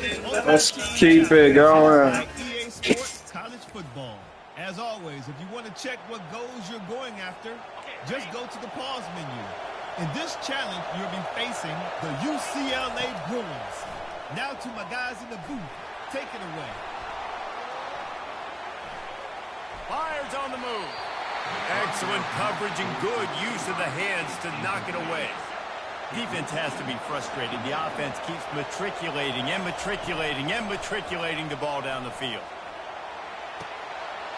College Ultimate Let's Team keep it going. by EA Sports College Football. As always, if you want to check what goals you're going after, just go to the pause menu. In this challenge, you'll be facing the UCLA Bruins. Now to my guys in the booth, take it away. Fire's on the move. Excellent coverage and good use of the hands to knock it away. Defense has to be frustrated. The offense keeps matriculating and matriculating and matriculating the ball down the field.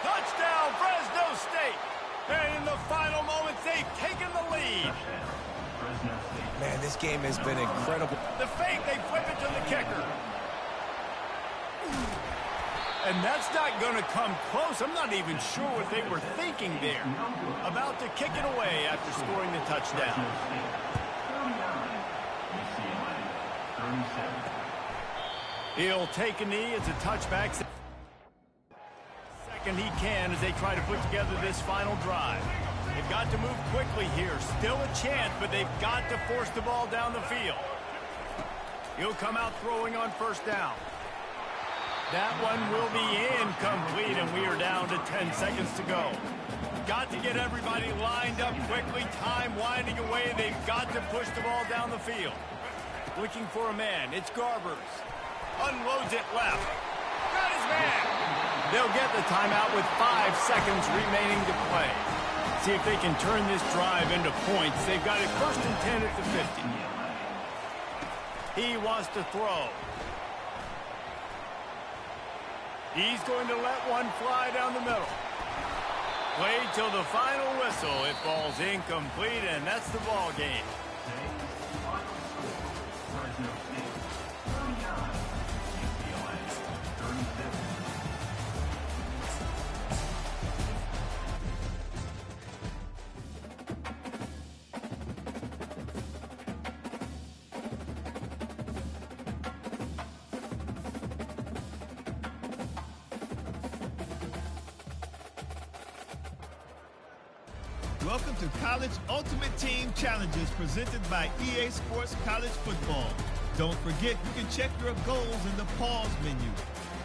Touchdown, Fresno State. And in the final moments, they've taken the lead. Man, this game has been incredible. The fake, they flip it to the kicker. And that's not going to come close. I'm not even sure what they were thinking there. About to kick it away after scoring the touchdown. He'll take a knee as a touchback. Second he can as they try to put together this final drive. They've got to move quickly here. Still a chance, but they've got to force the ball down the field. He'll come out throwing on first down. That one will be incomplete, and we are down to 10 seconds to go. Got to get everybody lined up quickly. Time winding away. They've got to push the ball down the field. Looking for a man. It's Garbers. Unloads it left. Got his man. They'll get the timeout with 5 seconds remaining to play. See if they can turn this drive into points. They've got it first and 10 at the 50. He wants to throw. He's going to let one fly down the middle. Play till the final whistle. It falls incomplete, and that's the ball game. Welcome to College Ultimate Team Challenges presented by EA Sports College Football. Don't forget, you can check your goals in the pause menu.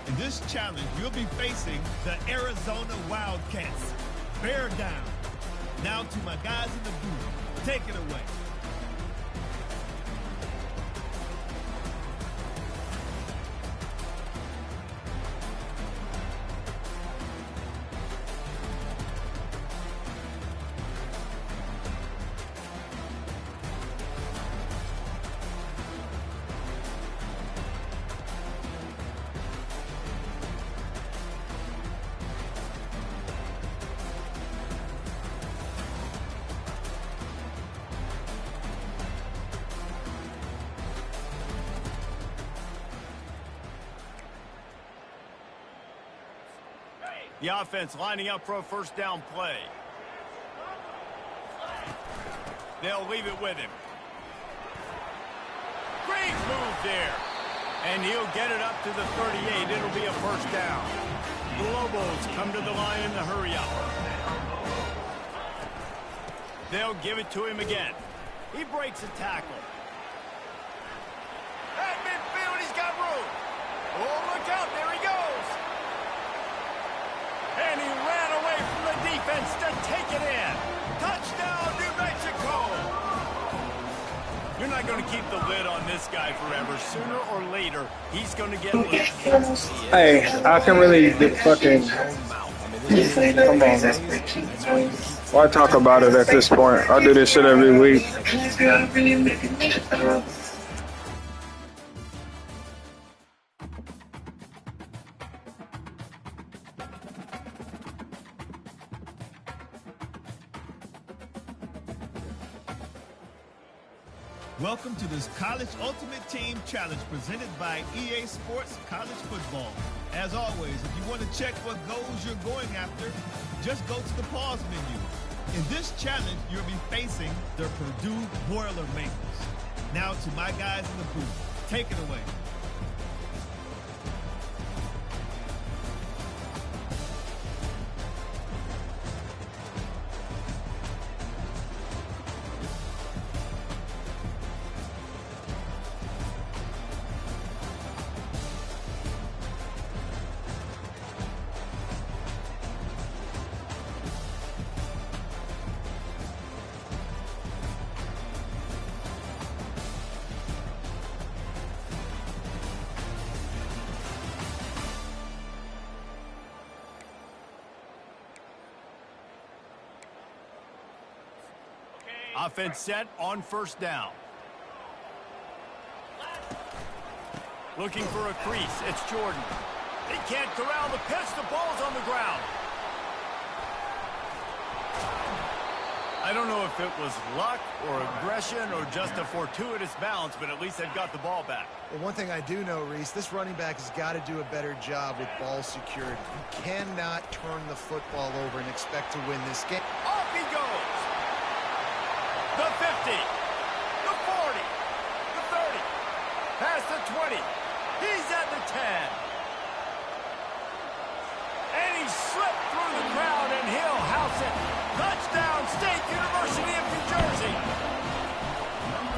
In this challenge, you'll be facing the Arizona Wildcats. Bear down. Now to my guys in the booth. Take it away. The offense lining up for a first down play. They'll leave it with him. Great move there. And he'll get it up to the 38. It'll be a first down. The Lobos come to the line in the hurry up. They'll give it to him again. He breaks a tackle. At midfield, he's got room. Oh, look out. There he goes. And he ran away from the defense to take it in. Touchdown, New Mexico. You're not going to keep the lid on this guy forever. Sooner or later, he's going to get loose. Hey, I can really fucking... Come on, man. Why talk about it at this point? I do this shit every week. Welcome to this College Ultimate Team Challenge presented by EA Sports College Football. As always, if you want to check what goals you're going after, just go to the pause menu. In this challenge, you'll be facing the Purdue Boilermakers. Now to my guys in the booth. Take it away. offense set on first down. Looking for a crease. It's Jordan. He can't corral the pitch. The ball's on the ground. I don't know if it was luck or aggression or just a fortuitous bounce, but at least they've got the ball back. Well, one thing I do know, Reese, this running back has got to do a better job with ball security. You cannot turn the football over and expect to win this game. Off he goes. The 50, the 40, the 30, past the 20. He's at the 10. And he slipped through the crowd, and he'll house it. Touchdown, State University of New Jersey.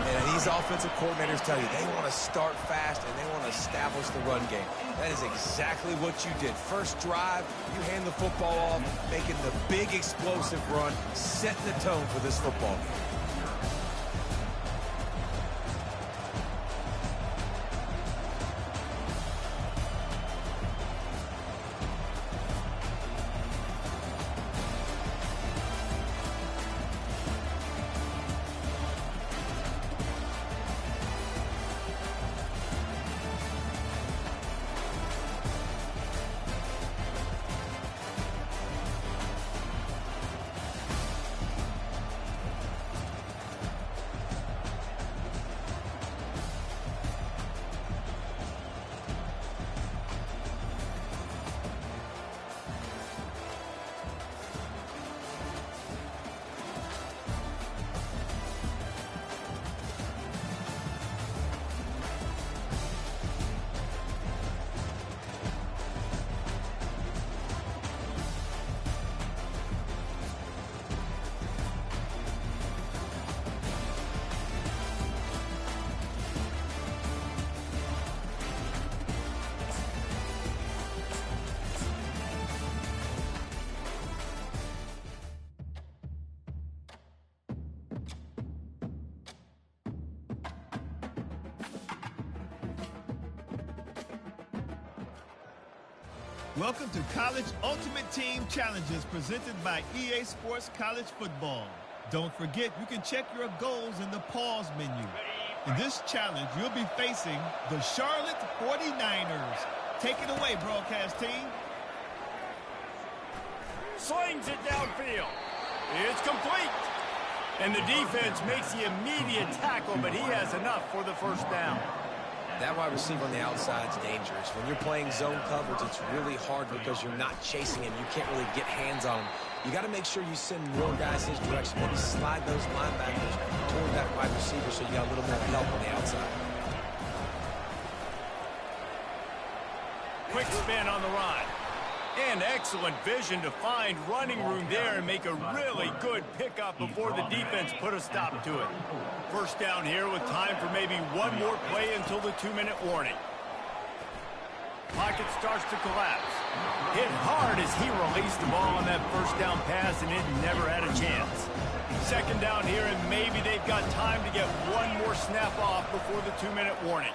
And these offensive coordinators tell you they want to start fast and they want to establish the run game. That is exactly what you did. First drive, you hand the football off, making the big explosive run, setting the tone for this football game. Welcome to College Ultimate Team Challenges presented by EA Sports College Football. Don't forget, you can check your goals in the pause menu. In this challenge, you'll be facing the Charlotte 49ers. Take it away, broadcast team. Slings it downfield. It's complete. And the defense makes the immediate tackle, but he has enough for the first down. That wide receiver on the outside is dangerous. When you're playing zone coverage, it's really hard because you're not chasing him. You can't really get hands on him. You got to make sure you send more guys his direction. Maybe slide those linebackers toward that wide receiver so you got a little more help on the outside. Quick spin on the run. And excellent vision to find running room there and make a really good pickup before the defense put a stop to it. First down here with time for maybe one more play until the 2-minute warning. Pocket starts to collapse. Hit hard as he released the ball on that first down pass, and it never had a chance. Second down here, and maybe they've got time to get one more snap off before the 2-minute warning.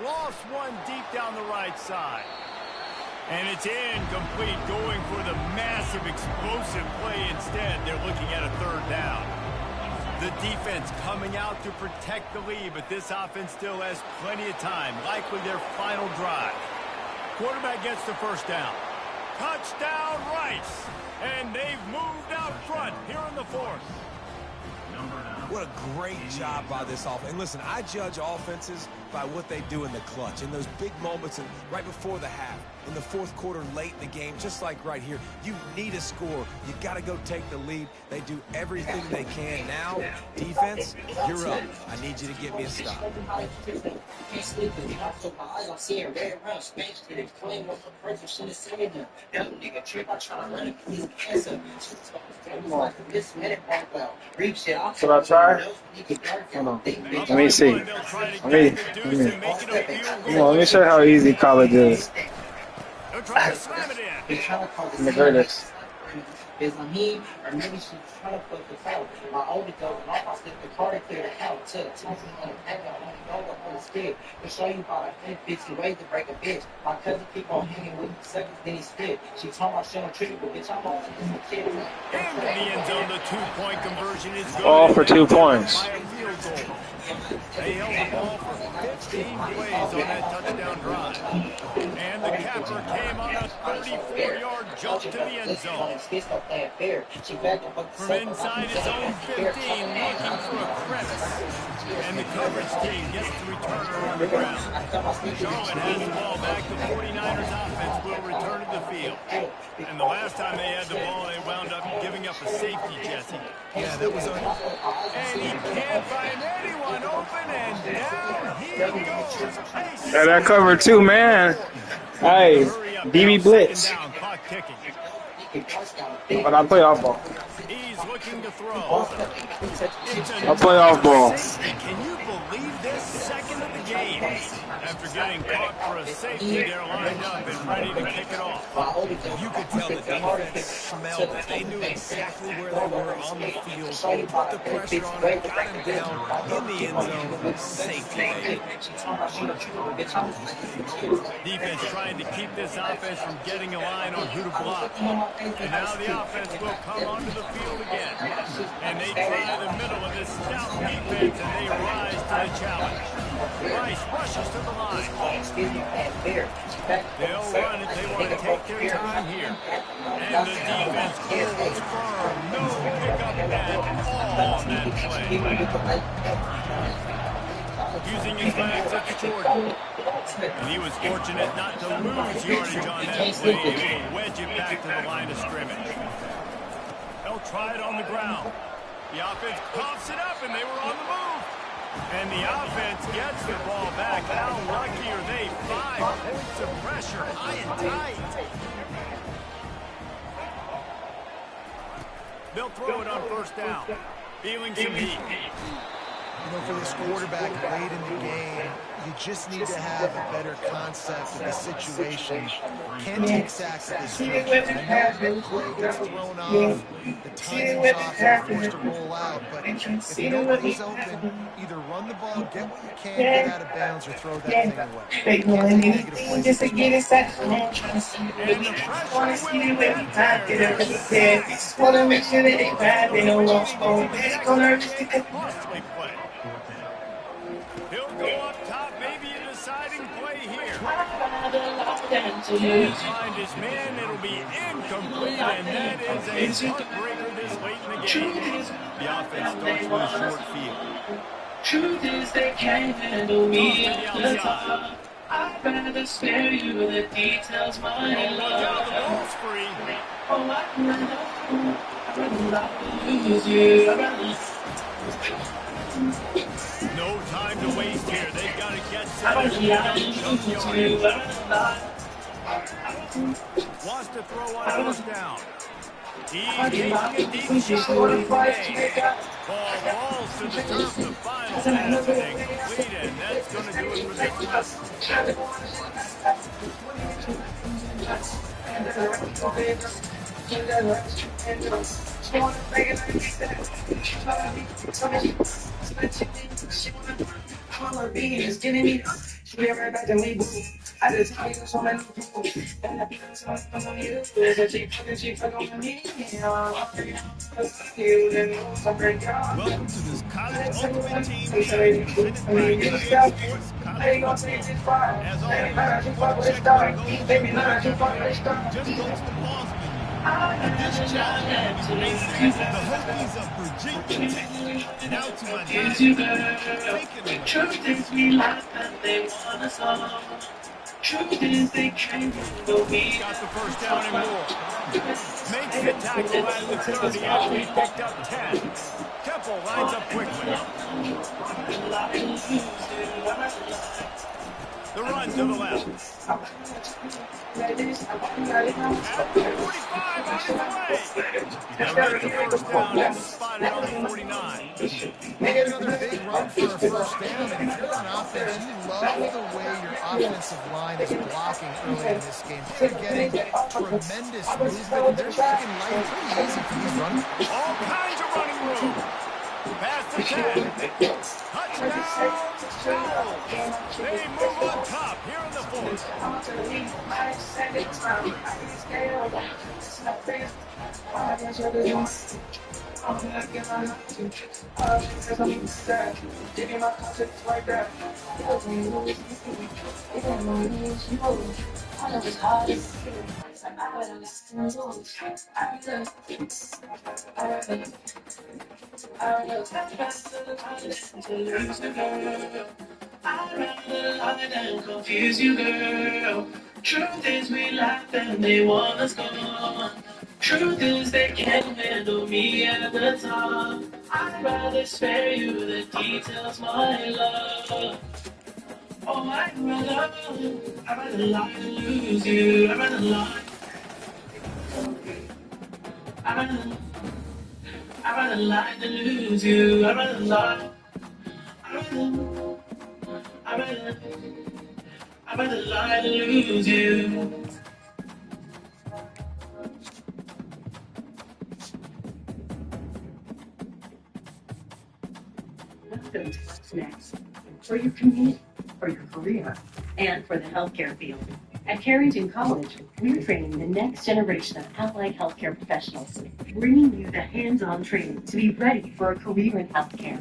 Lost one deep down the right side. And it's incomplete, going for the massive explosive play instead. They're looking at a third down. The defense coming out to protect the lead, but this offense still has plenty of time, likely their final drive. Quarterback gets the first down. Touchdown, Rice. And they've moved out front here in the fourth. What a great job by this offense. And listen, I judge offenses by what they do in the clutch, in those big moments and right before the half, in the fourth quarter, late in the game, just like right here. You need a score. You got to go take the lead. They do everything they can. Now, defense, you're up. I need you to get me a stop. Should I try? Hold on. Let me see. Let me show you how easy college is. They're trying to slam it in. I'm the greatest. is on him, or maybe she's trying to fuck us out. My older goes off, I slip the car to clear the out to the top on the pack, I only go up on the stick. To show you how I think 50 ways to break a bitch. My cousin keep on hanging with me seconds, then he spit. She told me she don't treat me, but bitch, I'm on the kid. Into the end zone, the two-point conversion is good. All for 2 points. By a field goal. They held the ball for 15 plays on that touchdown drive. And the capper came on a 34-yard jump to the end zone. From inside his own 15, looking for a crevice. And the coverage team gets the returner on the ground. Charlotte has the ball back. The 49ers offense will return to the field. And the last time they had the ball, they wound up giving up a safety, Jesse. Yeah, that was on. And he can't find anyone open, and down he goes. Yeah, that covered 2, man. Hey, DB blitz. Down, clock ticking. But I play off ball. He's looking to throw. I play off ball. Can you believe this? Second of the game. After getting caught for a safety, they're lined up and ready to kick it off. You could tell the defense smelled it. They knew exactly where they were on the field. Put the pressure on him, got him down in the end zone. Safety. Defense trying to keep this offense from getting a line on who to block. And now the offense will come onto the field again. And they try the middle of this stout defense, and they rise to the challenge. Rice rushes to the line. They'll run it. They want to take their time here. And the defense holds firm. No pickup at all on that play. Using his legs, it's Jordan. And he was fortunate not to lose yardage on that play. Able to wedge it back to the line of scrimmage. They'll try it on the ground. The offense coughs it up, and they were on the move. And the offense gets the ball back. How lucky are they? 5 points of pressure, high and tight. They'll throw it on first down. Feeling some heat. You know, for this quarterback late in the game, you just need to have a better concept of the situation. Can't take sacks at this juncture. I know the play gets thrown off, the timing's off, they're forced to roll out, but if nobody's open, either run the ball, get what you can, get out of bounds, or throw that thing away. Can't take negative plays. And the pressure will get there. Costly play. He'll go up top, maybe a deciding play here. He'll find his man, it'll be incomplete, and that is a heartbreaker this late in the game. The offense starts with a short field. Truth is they can't handle me on the top. I'd rather spare you the details, my love. The ball's free. Oh, I'd rather lose you. No time to waste here. They've got to get set. Wants to throw on first down. He's taking a deep shot for the play. Ball falls to the turf. The final pass is incomplete, and that's going to do it for I just tell you so many people, and I feel so from you. There's she fucking me. Welcome to this College Ultimate Team Challenge presented by EA Sports College Football. As always, you want to check your goals just go to the pause menu. And this challenge will be facing the Hokies of Virginia Tech. Now to my guys, take it away. Truth is we laugh and they want us all. Truth is they can't handle me. Got the first down and more. Makes the tackle at the 30 after he picked up 10. Temple lines up quickly. The run to the left. At the 45 on its way. They'll get the first down and spot it on the 49. Another big run for a first down, and if you're on offense, you love the way your offensive line is blocking early in this game. They're getting tremendous movement, and they're making life pretty easy for these runners. All kinds of running room. Pass to 10. Touchdown, Bills. They move on top here in the fourth. I'd rather lie than confuse you, girl. Truth is we laugh and they want us gone. Truth is they can't handle me at the top. I'd rather spare you the details, my love. Oh, I'd rather lie than lose you. I'd rather lie. I'd rather lie than lose you. I'd rather lie. I'd rather lie than lose you. Welcome to what's next for your community, for your career, and for the healthcare field. At Carrington College, we're training the next generation of allied healthcare professionals, bringing you the hands-on training to be ready for a career in healthcare.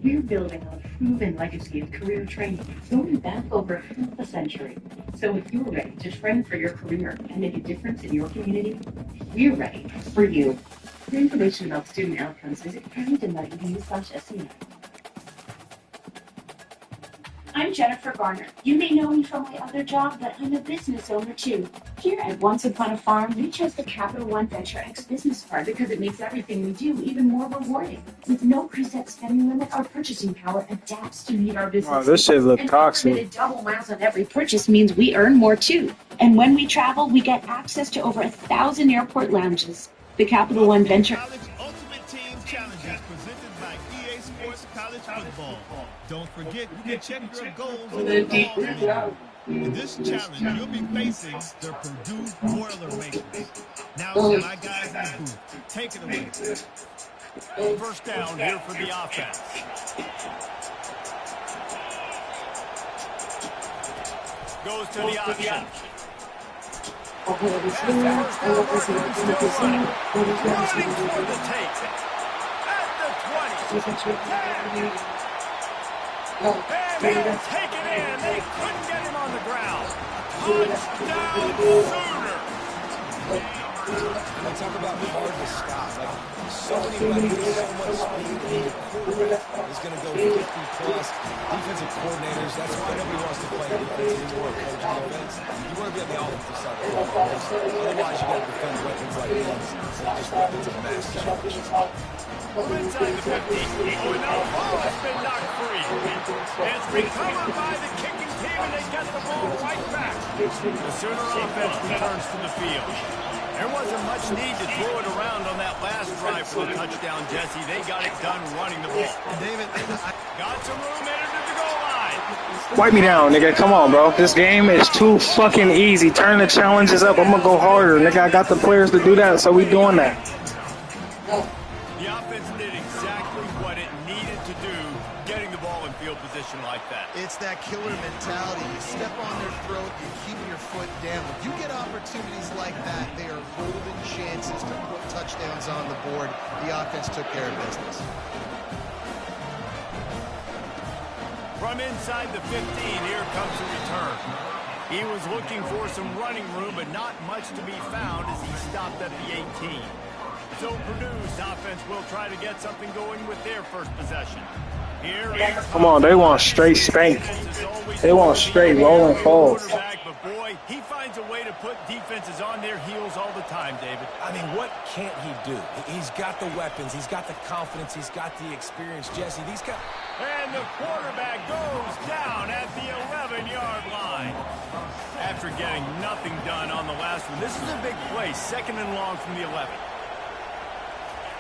We're building on a proven legacy of career training going back over half a century. So if you're ready to train for your career and make a difference in your community, we're ready for you. For information about student outcomes, visit carrington.edu/SEI. I'm Jennifer Garner. You may know me from my other job, but I'm a business owner too. Here at Once Upon a Farm, we chose the Capital One Venture X business card because it makes everything we do even more rewarding. With no preset spending limit, our purchasing power adapts to meet our business. Wow, this shit look and toxic. unlimited double miles on every purchase means we earn more too. And when we travel, we get access to over 1,000 airport lounges. The Capital One Venture College Ultimate Team Challenges presented by EA Sports College Football. Don't forget, you can check your goals in the ball menu. In this challenge, you'll be facing the Purdue Boilermakers. Now, my guys in the booth, take it away. First down here for the offense. Goes to the option. Running toward the take. At the 20. 10. And he'll take it in. They couldn't get him on the ground. Touchdown, Sooner. Let's talk about hard to stop. Like, so many weapons, so much speed. The quarterback is going to go 50-plus. Defensive coordinators, that's why nobody wants to play defense anymore, coach defense. You want to be on the offensive side of the ball. Otherwise, you got to defend weapons like these. They're just weapons of mass destruction. Inside the 50. Oh, no, ball has been knocked free. It's recovered by the kicking team, and they get the ball right back. The Sooner offense returns to the field. There wasn't much need to throw it around on that last drive for the touchdown, Jesse. They got it done running the ball. David, Got some room, entered the goal line. Wipe me down, nigga. Come on, bro. This game is too fucking easy. Turn the challenges up. I'm gonna go harder, nigga. I got the players to do that, so we doing that. The offense did exactly what it needed to do, getting the ball in field position like that. it's that killer mentality. You step on their throat, you keep your foot down. If you get opportunities like that, they are golden chances to put touchdowns on the board. The offense took care of business. From inside the 15, here comes a return. He was looking for some running room, but not much to be found as he stopped at the 18. So Purdue's offense will try to get something going with their first possession. Here, come on, they want straight spank. They want straight rolling falls. But boy, he finds a way to put defenses on their heels all the time, David. I mean, what can't he do? He's got the weapons, he's got the confidence, he's got the experience. Jesse, these guys... And the quarterback goes down at the 11-yard line. after getting nothing done on the last one. This is a big play, 2nd and long from the 11.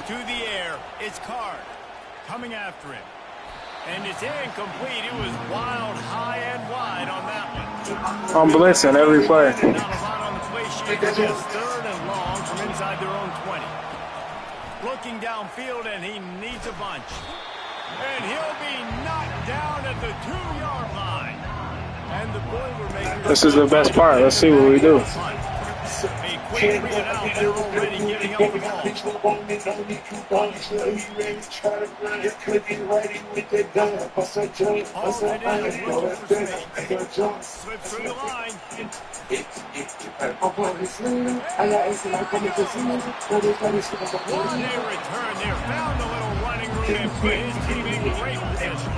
To the air, it's Card coming after him. And it's incomplete. It was wild, high and wide on that one. I'm blitzing every play. Not a lot on the play sheet. Just 3rd and long from inside their own 20. Looking downfield, and he needs a bunch. And he'll be knocked down at the 2-yard line. And the Boilermakers. This is the best part. Let's see what we do. A quick 3 and out. They're already giving up the ball. Slips through the line. They return there. Found a little running room and put his team in great position.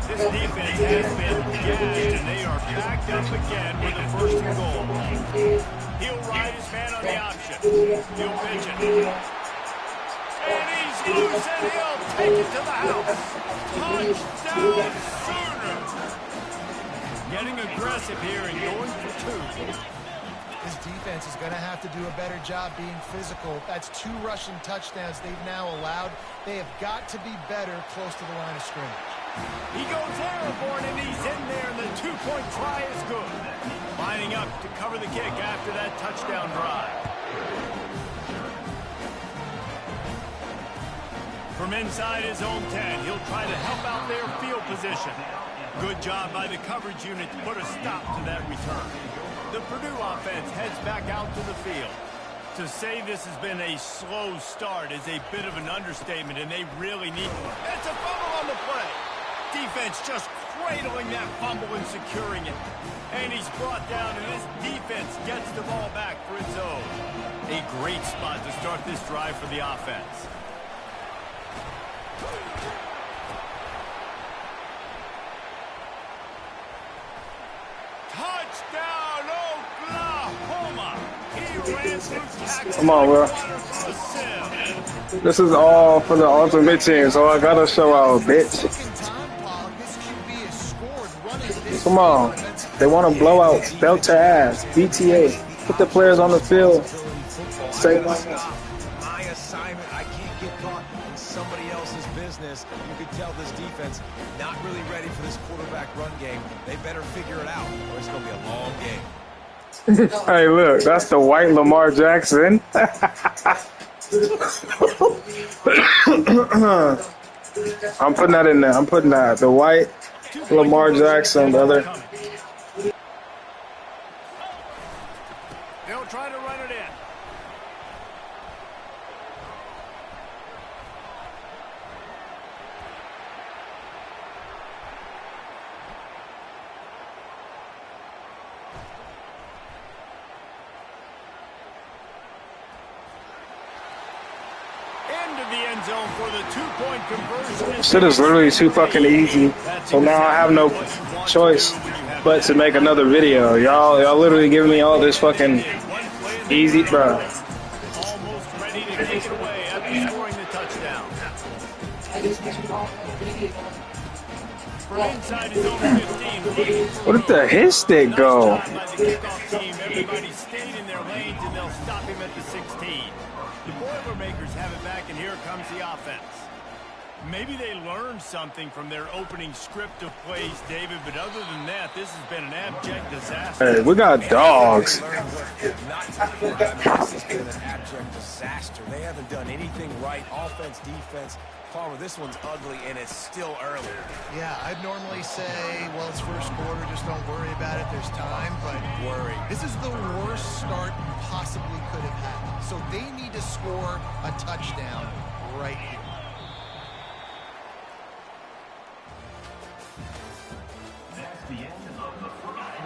This defense has been gashed, and they are backed up again with a 1st and goal. He'll ride his man on the option. He'll pitch it. And he's loose, and he'll take it to the house. Touchdown Sooners. Getting aggressive here and going for 2. This defense is going to have to do a better job being physical. That's 2 rushing touchdowns they've now allowed. They have got to be better close to the line of scrimmage. He goes airborne, and he's in there, and the 2-point try is good. Lining up to cover the kick after that touchdown drive. From inside his own 10, he'll try to help out their field position. Good job by the coverage unit to put a stop to that return. The Purdue offense heads back out to the field. To say this has been a slow start is a bit of an understatement, and they really need to. It's a fumble on the play. Defense just cradling that fumble and securing it. And he's brought down, and this defense gets the ball back for its own. A great spot to start this drive for the offense. Touchdown, Oklahoma! He ran through tackles. Come on, bro. This is all for the ultimate team, so I gotta show out, bitch. Come on. They want to blow out, belt to ass, BTA. Put the players on the field. Say my assignment. I can't get caught in somebody else's business. You can tell this defense not really ready for this quarterback run game. They better figure it out, or it's going to be a long game. Hey, look, that's the white Lamar Jackson. I'm putting that in there. I'm putting that. The white Lamar Jackson, brother. They'll try to run it in. Into the end zone for the 2-point conversion. Shit is literally too fucking easy. So now I have no choice but to make another video. Y'all literally giving me all this fucking easy, bro. Almost ready to take it away after scoring the touchdown. From inside his own 15. Where did the hit stick go? Everybody stayed in their lanes, and they'll stop him at the 16. The Boilermakers have it back, and here comes the offense. Maybe they learned something from their opening script of plays, David, but other than that, this has been an abject disaster. Hey, we got dogs. This has been an abject disaster. They haven't done anything right. Offense, defense. Palmer, this one's ugly, and it's still early. Yeah, I'd normally say, well, it's first quarter, just don't worry about it. There's time, but Worry. This is the worst start you possibly could have had. So they need to score a touchdown right here.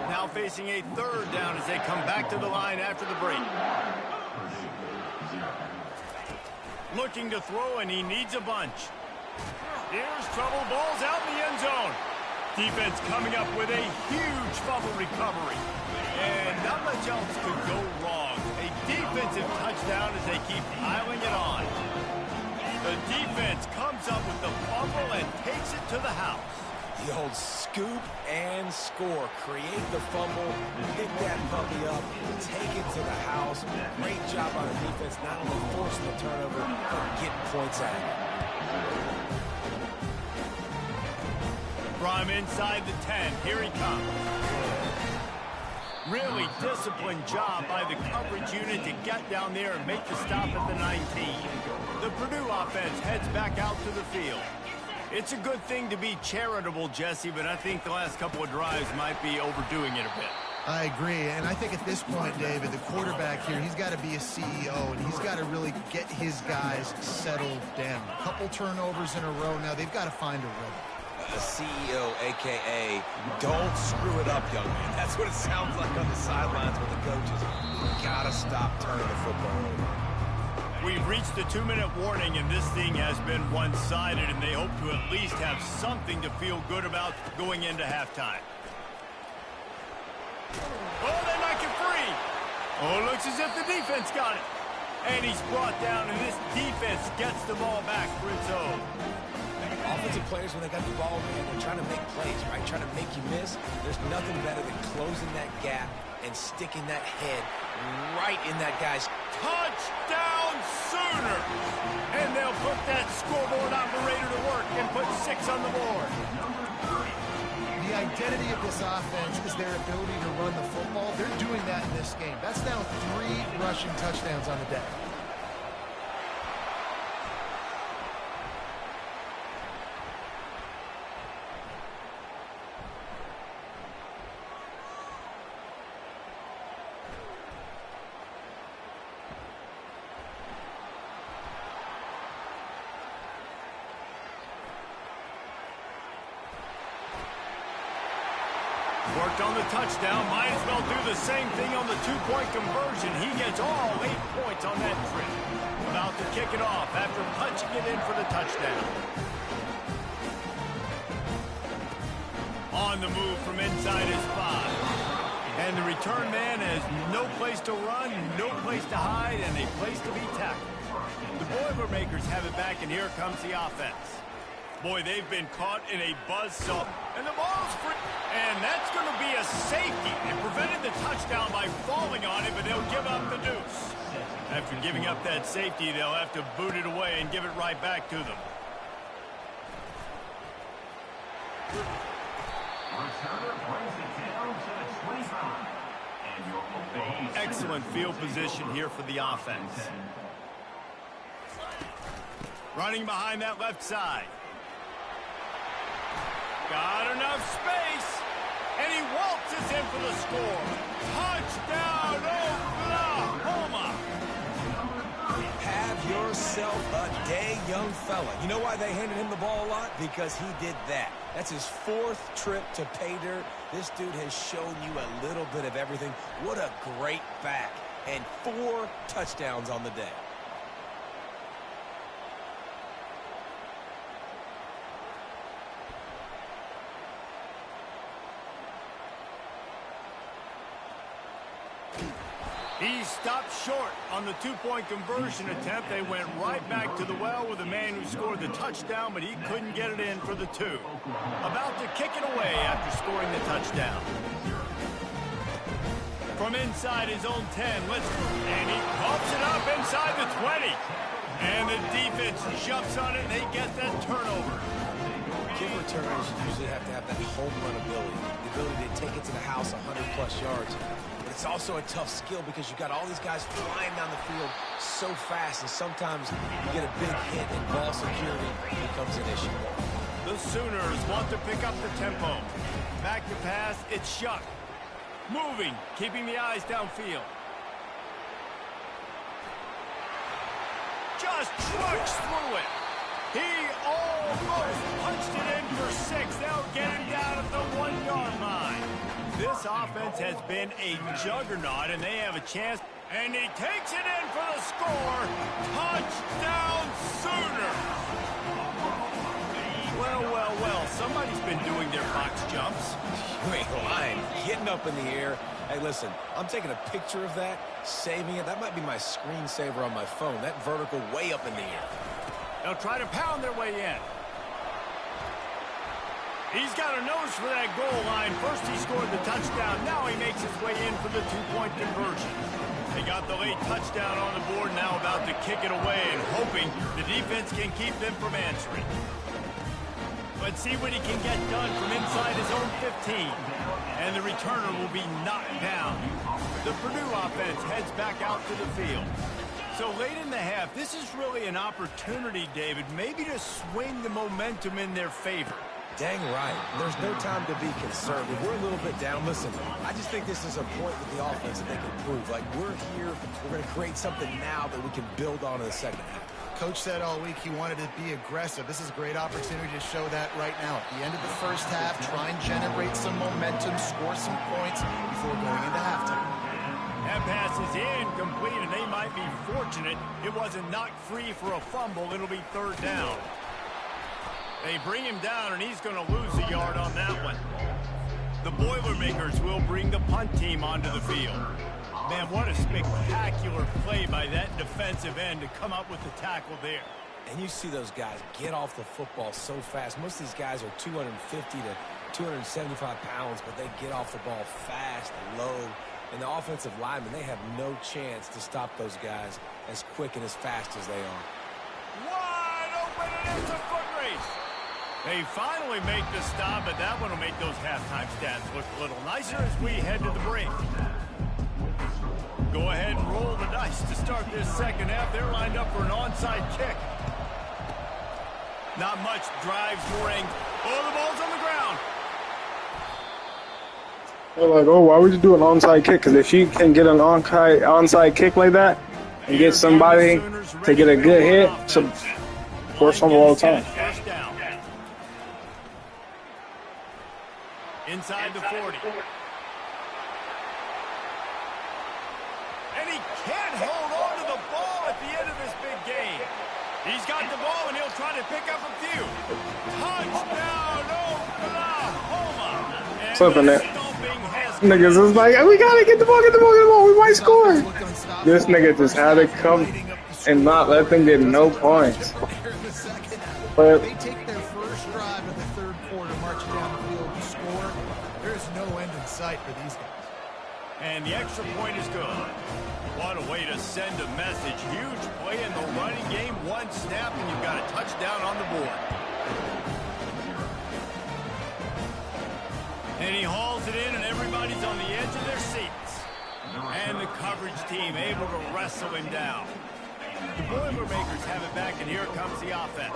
Now facing a 3rd down as they come back to the line after the break. Looking to throw, and he needs a bunch. Here's trouble. Ball's out in the end zone. Defense coming up with a huge fumble recovery. And not much else could go wrong. A defensive touchdown as they keep piling it on. The defense comes up with the fumble and takes it to the house. The old scoop and score. Create the fumble, pick that puppy up, take it to the house. Great job on the defense, not only forcing the turnover, but getting points out of it. From inside the 10, here he comes. Really disciplined job by the coverage unit to get down there and make the stop at the 19. The Purdue offense heads back out to the field. It's a good thing to be charitable, Jesse, but I think the last couple of drives might be overdoing it a bit. I agree, and I think at this point, David, the quarterback here, he's got to be a CEO, and he's got to really get his guys settled down. A couple turnovers in a row now. They've got to find a rhythm. A CEO, a.k.a. don't screw it up, young man. That's what it sounds like on the sidelines with the coaches. You gotta stop turning the football over. We've reached the 2-minute warning, and this thing has been one-sided, and they hope to at least have something to feel good about going into halftime. Oh, they knock it free. Oh, it looks as if the defense got it. And he's brought down, and this defense gets the ball back for its own. Offensive players, when they got the ball, man, they're trying to make plays, right? Trying to make you miss. There's nothing better than closing that gap and sticking that head right in that guy's touchdown Sooner! And they'll put that scoreboard operator to work and put 6 on the board. The identity of this offense is their ability to run the football. They're doing that in this game. That's now 3 rushing touchdowns on the day. Worked on the touchdown, might as well do the same thing on the 2-point conversion. He gets all 8 points on that trip. About to kick it off after punching it in for the touchdown. On the move from inside his 5. And the return man has no place to run, no place to hide, and a place to be tackled. The Boilermakers have it back, and here comes the offense. Boy, they've been caught in a buzzsaw, and the ball's free. And that's going to be a safety. It prevented the touchdown by falling on it, but they'll give up the deuce. After giving up that safety, they'll have to boot it away and give it right back to them. Excellent field position here for the offense. Running behind that left side. Got enough space, and he waltzes in for the score. Touchdown, Oklahoma! Have yourself a day, young fella. You know why they handed him the ball a lot? Because he did that. That's his 4th trip to pay dirt. This dude has shown you a little bit of everything. What a great back. And 4 touchdowns on the day. He stopped short on the 2-point conversion attempt. They went right back to the well with the man who scored the touchdown, but he couldn't get it in for the 2. About to kick it away after scoring the touchdown. From inside his own 10, and he pumps it up inside the 20. And the defense jumps on it, and they get that turnover. Kick returners usually have to have that home run ability, the ability to take it to the house 100-plus yards. But it's also a tough skill because you've got all these guys flying down the field so fast, and sometimes you get a big hit and ball security becomes an issue. The Sooners want to pick up the tempo. Back to pass, it's Shuck. Moving, keeping the eyes downfield. Just trucks through it. He almost punched it in for 6. They'll get him down at the 1-yard line. This offense has been a juggernaut, and they have a chance. And he takes it in for the score. Touchdown Sooners. Well, well, well. Somebody's been doing their box jumps. You ain't lying. Getting up in the air. Hey, listen, I'm taking a picture of that, saving it. That might be my screensaver on my phone. That vertical way up in the air. They'll try to pound their way in. He's got a nose for that goal line. First he scored the touchdown. Now he makes his way in for the two-point conversion. They got the late touchdown on the board, now about to kick it away and hoping the defense can keep them from answering. Let's see what he can get done from inside his own 15. And the returner will be knocked down. The Purdue offense heads back out to the field. So late in the half, this is really an opportunity, David, maybe to swing the momentum in their favor. Dang right. There's no time to be concerned. If we're a little bit down, listen, I just think this is a point with the offense that they can prove. Like, we're here, we're going to create something now that we can build on in the second half. Coach said all week he wanted to be aggressive. This is a great opportunity to show that right now. At the end of the first half, try and generate some momentum, score some points before going into halftime. That pass is incomplete, and they might be fortunate it wasn't knocked free for a fumble. It'll be third down. They bring him down, and he's going to lose a yard on that one. The Boilermakers will bring the punt team onto the field. Man, what a spectacular play by that defensive end to come up with the tackle there. And you see those guys get off the football so fast. Most of these guys are 250 to 275 pounds, but they get off the ball fast, low. And the offensive linemen, they have no chance to stop those guys as quick and as fast as they are. Wide open, and it's a foot race. They finally make the stop, but that one will make those halftime stats look a little nicer as we head to the break. Go ahead and roll the dice to start this second half. They're lined up for an onside kick. Not much drive scoring. Oh, the ball's on the ground. They're like, oh, why would you do an onside kick? Because if you can get an onside kick like that and get somebody to get a good hit, it's a force fumble all the time. First down. Inside the 40. And he can't hold on to the ball at the end of this big game. He's got the ball, and he'll try to pick up a few. Touchdown, Oklahoma. What's up in there? Niggas is like, we gotta get the ball, we might score. This nigga just had to come and not let them get no points. But they take their first drive of the third quarter, marching down the field to score. There's no end in sight for these guys. And the extra point is good. What a way to send a message. Huge play in the running game. One snap, and you've got a touchdown on the board. And he hauls it in, and everybody's on the edge of their seats. And the coverage team able to wrestle him down. The Boilermakers have it back, and here comes the offense.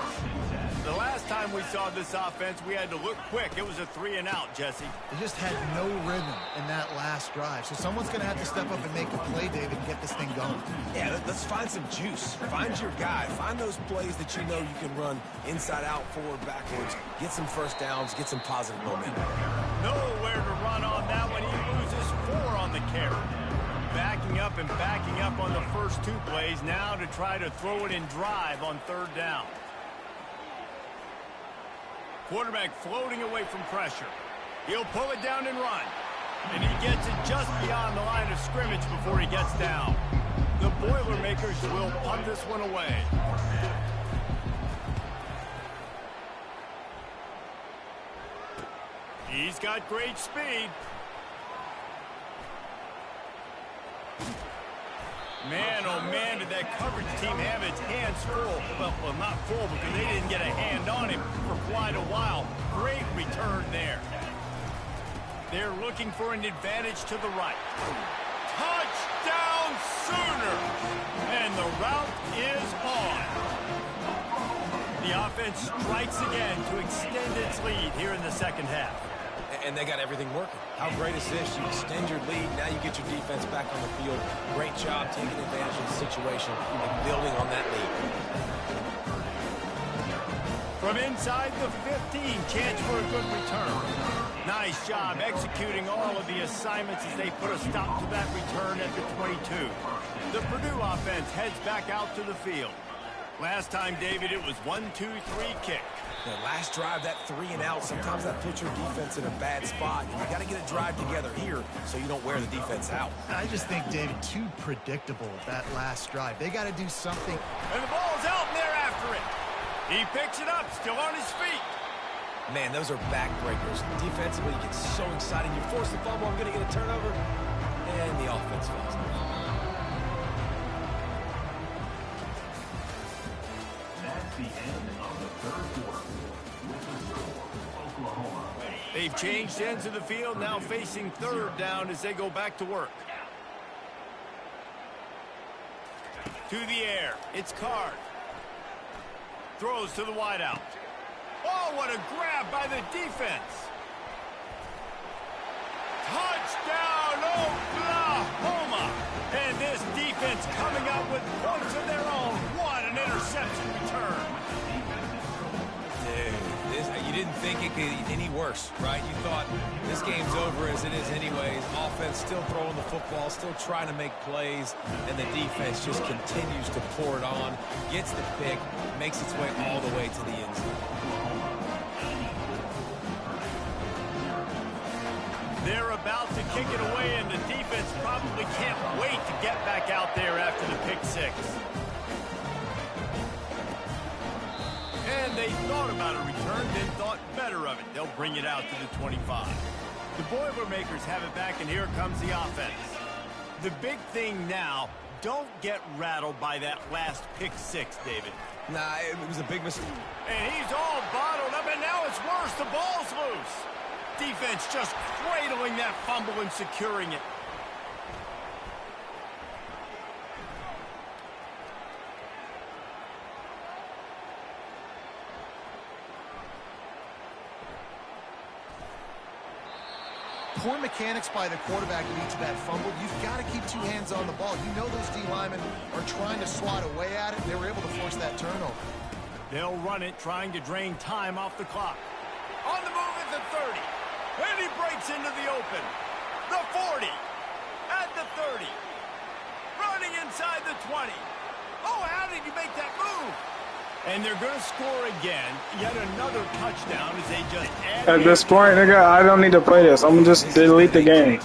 The last time we saw this offense, we had to look quick. It was a 3-and-out, Jesse. They just had no rhythm in that last drive. So someone's going to have to step up and make a play, David, and get this thing going. Yeah, let's find some juice. Find your guy. Find those plays that you know you can run inside out, forward, backwards. Get some first downs. Get some positive momentum. Nowhere to run on that one. He loses 4 on the carry. Backing up and backing up on the first 2 plays. Now to try to throw it in drive on third down. Quarterback floating away from pressure. He'll pull it down and run. And he gets it just beyond the line of scrimmage before he gets down. The Boilermakers will punt this one away. He's got great speed. Man, oh man, did that coverage team have its hands full. Well, not full because they didn't get a hand on him for quite a while. Great return there. They're looking for an advantage to the right. Touchdown Sooners! And the route is on. The offense strikes again to extend its lead here in the second half. And they got everything working. How great is this? You extend your lead. Now you get your defense back on the field. Great job taking advantage of the situation and building on that lead. From inside the 15, chance for a good return. Nice job executing all of the assignments as they put a stop to that return at the 22. The Purdue offense heads back out to the field. Last time, David, it was 1-2-3 kick. The last drive, that 3-and-out, sometimes that puts your defense in a bad spot. And you got to get a drive together here so you don't wear the defense out. I just think, David, too predictable that last drive. They got to do something. And the ball's out, and they're after it. He picks it up, still on his feet. Man, those are backbreakers. Defensively, you get so excited. You force the fumble, I'm going to get a turnover, and the offense falls. That's the end of the third quarter. With the score, Oklahoma. They've changed ends of the field, now facing third down as they go back to work. To the air, it's Card. Throws to the wideout. Oh, what a grab by the defense. Touchdown, Oklahoma. And this defense coming out with points of their own. What an interception return. Dude, you didn't think it could get any worse, right? You thought this game's over as it is anyways. Offense still throwing the football, still trying to make plays, and the defense just continues to pour it on, gets the pick, makes its way all the way to the end zone. They're about to kick it away, and the defense probably can't wait to get back out there after the pick six. And they thought about a return, then thought better of it. They'll bring it out to the 25. The Boilermakers have it back, and here comes the offense. The big thing now, don't get rattled by that last pick six, David. Nah, it was a big mistake. And he's all bottled up, and now it's worse. The ball's loose. Defense just cradling that fumble and securing it. Poor mechanics by the quarterback lead to that fumble. You've got to keep two hands on the ball. You know those D linemen are trying to swat away at it. They were able to force that turnover. They'll run it, trying to drain time off the clock. On the move at the 30. And he breaks into the open. The 40. At the 30. Running inside the 20. Oh, how did he make that move? And they're going to score again. Yet another touchdown as they just add. At this point, nigga, I don't need to play this. I'm just delete the game.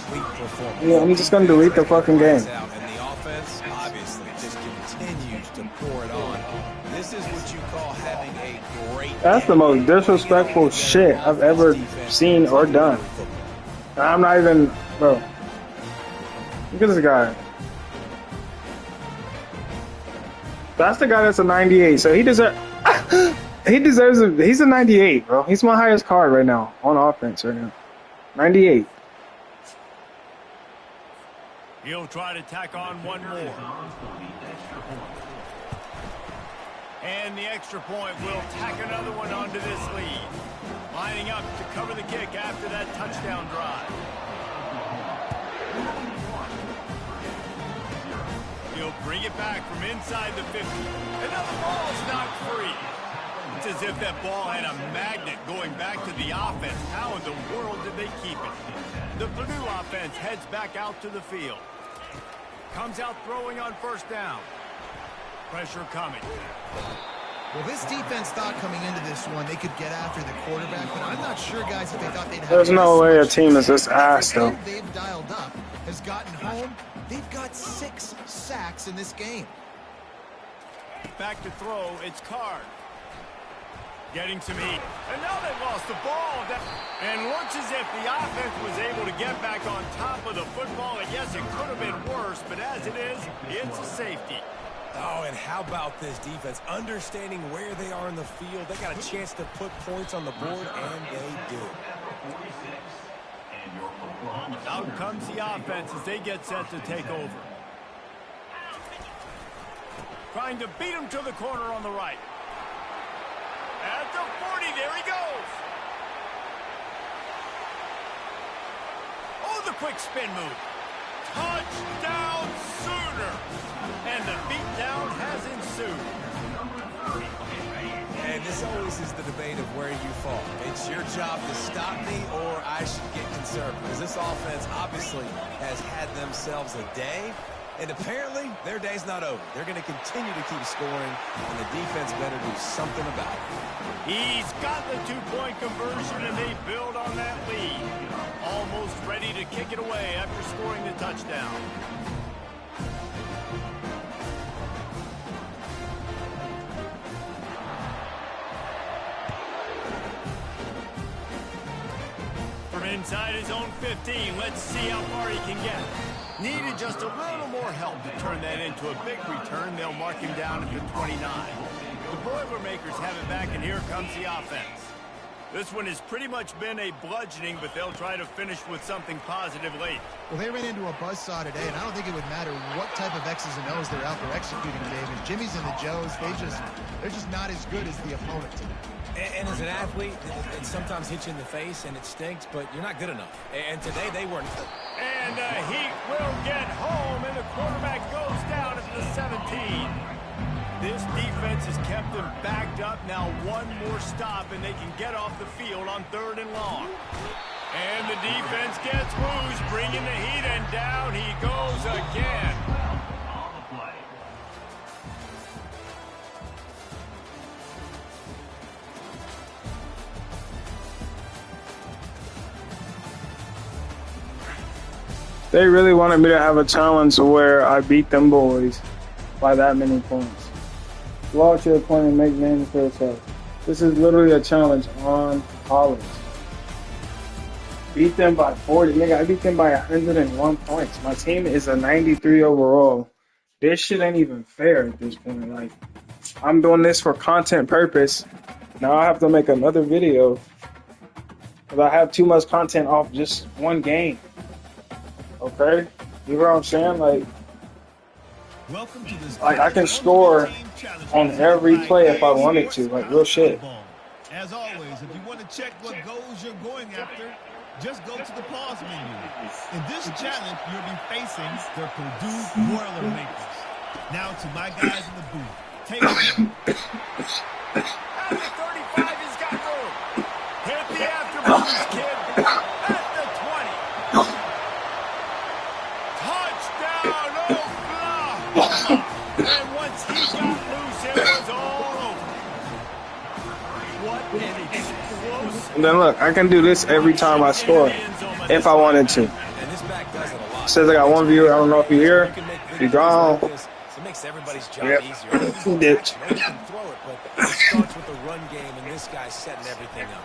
Yeah, I'm just gonna delete the fucking game. And the offense, obviously, just continues to pour it on. This is what you call having a great. That's the most disrespectful shit I've ever seen or done. I'm not even, bro. Look at this guy. That's the guy that's a 98, so he deserves. He deserves it. He's a 98, bro. He's my highest card right now on offense right now. 98. He'll try to tack on one more. And the extra point will tack another one onto this lead. Lining up to cover the kick after that touchdown drive. He'll bring it back from inside the 50. And now the ball's knocked free. It's as if that ball had a magnet going back to the offense. How in the world did they keep it? The Purdue offense heads back out to the field. Comes out throwing on first down. Pressure coming. Well, this defense thought coming into this one they could get after the quarterback, but I'm not sure, guys, if they thought they'd have. There's no way a team is this ass, though. They've dialed up, has gotten home. They've got 6 sacks in this game. Back to throw, it's Card. Getting some heat. And now they've lost the ball. And looks as if the offense was able to get back on top of the football. And yes, it could have been worse, but as it is, it's a safety. Oh, and how about this defense? Understanding where they are in the field. They got a chance to put points on the board, and they do. Out comes the offense as they get set to take over. Trying to beat him to the corner on the right. At the 40, there he goes. Oh, the quick spin move. Touchdown Sooner. And the beatdown has ensued. And this always is the debate of where you fall. It's your job to stop me or I should get concerned. Because this offense obviously has had themselves a day. And apparently, their day's not over. They're going to continue to keep scoring, and the defense better do something about it. He's got the two-point conversion, and they build on that lead. Almost ready to kick it away after scoring the touchdown. inside his own 15. Let's see how far he can get. Needed just a little more help to turn that into a big return. They'll mark him down at the 29. The Boilermakers have it back, and here comes the offense. This one has pretty much been a bludgeoning, but they'll try to finish with something positive late. Well, they ran into a buzzsaw today, and I don't think it would matter what type of X's and O's they're out there executing today. But Jimmy's and the Joes, they're just not as good as the opponent today. And as an athlete, it sometimes hits you in the face, and it stinks, but you're not good enough. And today, they weren't. And the Heat will get home, and the quarterback goes down at the 17. This defense has kept them backed up. Now one more stop, and they can get off the field on 3rd and long. And the defense gets loose, bringing the Heat, and down he goes again. They really wanted me to have a challenge where I beat them boys by that many points. Log to the point and make names for yourself. This is literally a challenge on college. Beat them by 40. Nigga, I beat them by 101 points. My team is a 93 overall. This shit ain't even fair at this point. Like, I'm doing this for content purpose. Now I have to make another video because I have too much content off just one game. Okay? You know what I'm saying? Welcome to this I can score on every play if I wanted to, like real shit. As always, if you want to check what goals you're going after, just go to the pause menu. In this challenge, you'll be facing the Purdue Boilermakers. Now to my guys in the booth. Take it. At the 35, he's got room. Hit the afterburners, kid. At the 20. Touchdown, Oklahoma. And once he got loose, it was all over. What an explosive. And then look, I can do this every time I score if I wanted to. And this back does it a lot. Says I got one viewer. I don't know if you're here. You gone. It makes everybody's job Yep. easier. Ditch. You can throw it, but it starts with the run game, and this guy's setting everything up.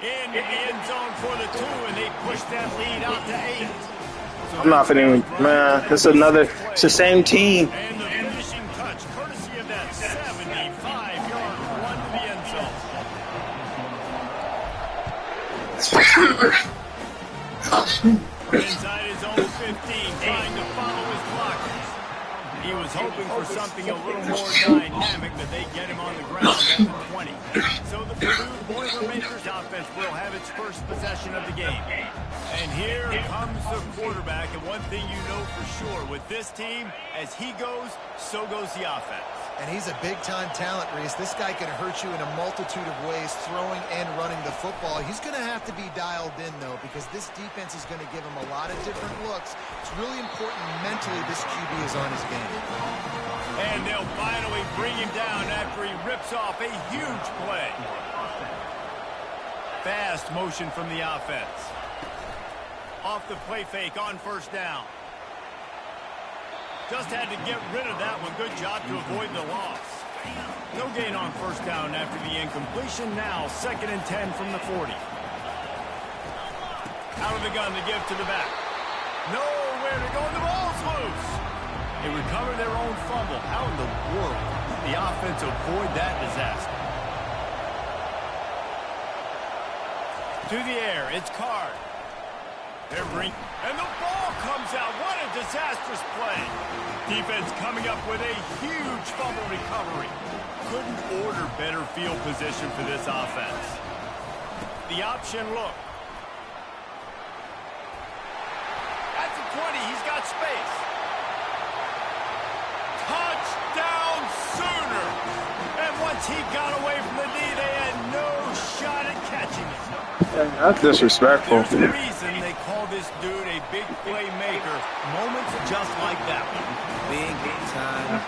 Into the end zone for the 2, and they push that lead out to 8. I'm not fitting, man. It's the same team. And the finishing touch, courtesy of that 75-yard run to the end zone. Inside his own 15, trying to follow his blockers. He was hoping for something a little more dynamic, but they get him on the ground at the 20. So the Purdue Boilermakers offense will have its first possession of the game. And here comes the quarterback, and one thing you know for sure, with this team, as he goes, so goes the offense. And he's a big-time talent, Reese. This guy can hurt you in a multitude of ways, throwing and running the football. He's going to have to be dialed in, though, because this defense is going to give him a lot of different looks. It's really important mentally this QB is on his game. And they'll finally bring him down after he rips off a huge play. Fast motion from the offense. Off the play fake on first down. Just had to get rid of that one. Good job to avoid the loss. No gain on first down after the incompletion. Now 2nd and 10 from the 40. Out of the gun to give to the back. Nowhere to go. The ball's loose. They recover their own fumble. How in the world did the offense avoid that disaster? To the air. It's Card. They're bringing, and the ball comes out. What a disastrous play. Defense coming up with a huge fumble recovery. Couldn't order better field position for this offense. The option look. At the 20, he's got space. Touchdown Sooners. And once he got away from the knee, they had no shot at catching it. That's disrespectful. There's a reason they call this dude a big playmaker. Moments just like that one. Big time